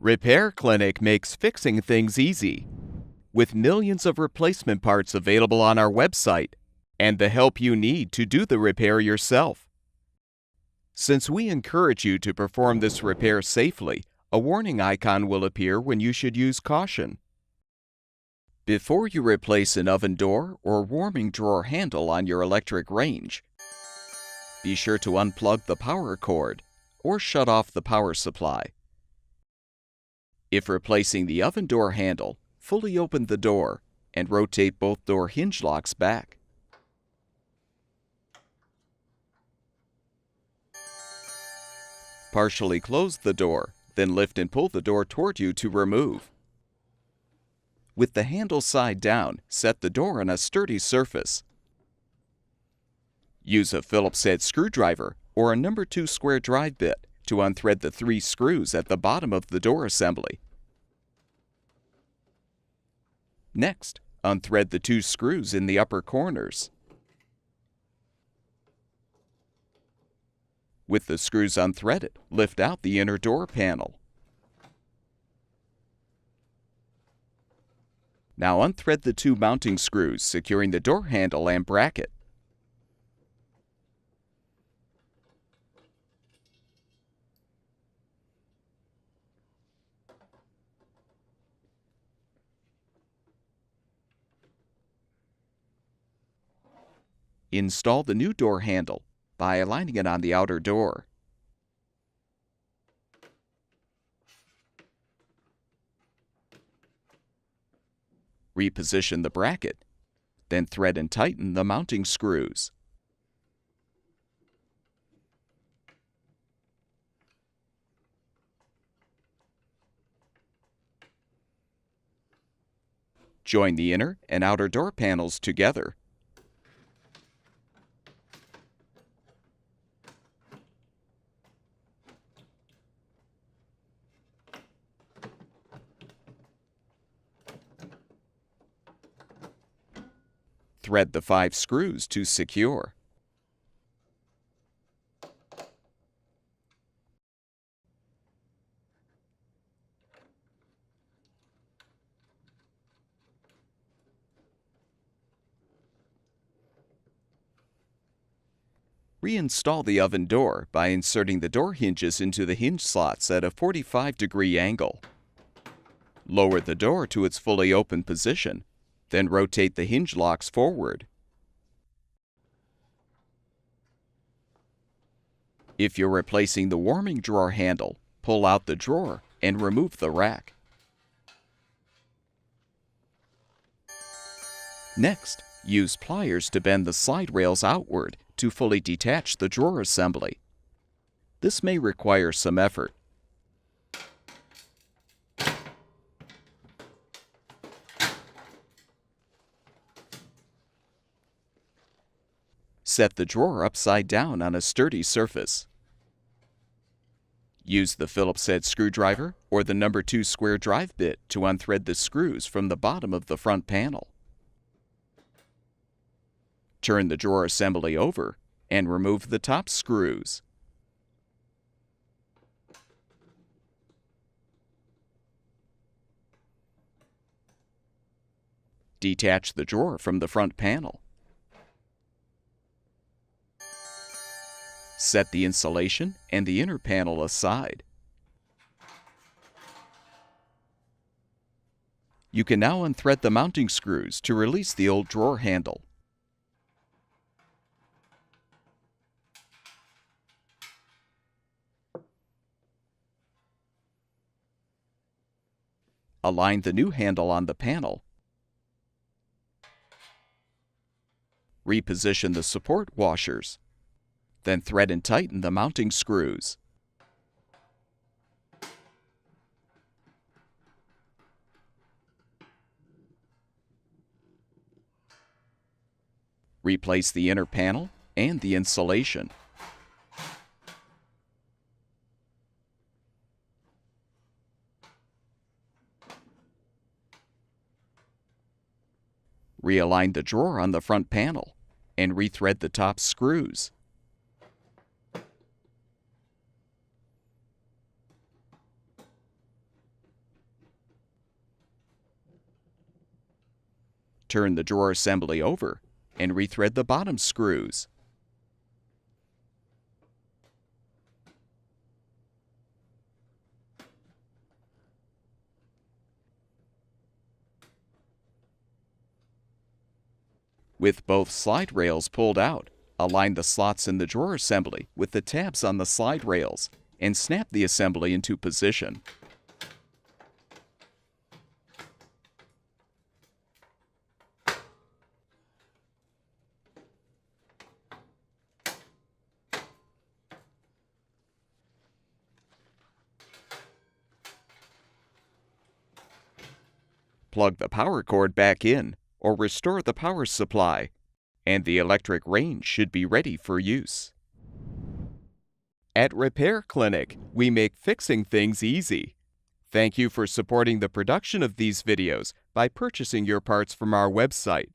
Repair Clinic makes fixing things easy, with millions of replacement parts available on our website and the help you need to do the repair yourself. Since we encourage you to perform this repair safely, a warning icon will appear when you should use caution. Before you replace an oven door or warming drawer handle on your electric range, be sure to unplug the power cord or shut off the power supply. If replacing the oven door handle, fully open the door and rotate both door hinge locks back. Partially close the door, then lift and pull the door toward you to remove. With the handle side down, set the door on a sturdy surface. Use a Phillips head screwdriver or a No. 2 square drive bit to unthread the 3 screws at the bottom of the door assembly. Next, unthread the 2 screws in the upper corners. With the screws unthreaded, lift out the inner door panel. Now unthread the 2 mounting screws securing the door handle and bracket. Install the new door handle by aligning it on the outer door. Reposition the bracket, then thread and tighten the mounting screws. Join the inner and outer door panels together. Thread the 5 screws to secure. Reinstall the oven door by inserting the door hinges into the hinge slots at a 45-degree angle. Lower the door to its fully open position, then rotate the hinge locks forward. If you're replacing the warming drawer handle, pull out the drawer and remove the rack. Next, use pliers to bend the slide rails outward to fully detach the drawer assembly. This may require some effort. Set the drawer upside down on a sturdy surface. Use the Phillips head screwdriver or the No. 2 square drive bit to unthread the screws from the bottom of the front panel. Turn the drawer assembly over and remove the top screws. Detach the drawer from the front panel. Set the insulation and the inner panel aside. You can now unthread the mounting screws to release the old drawer handle. Align the new handle on the panel. Reposition the support washers. Then thread and tighten the mounting screws. Replace the inner panel and the insulation. Realign the drawer on the front panel and rethread the top screws. Turn the drawer assembly over and rethread the bottom screws. With both slide rails pulled out, align the slots in the drawer assembly with the tabs on the slide rails and snap the assembly into position. Plug the power cord back in or restore the power supply, and the electric range should be ready for use. At Repair Clinic, we make fixing things easy. Thank you for supporting the production of these videos by purchasing your parts from our website.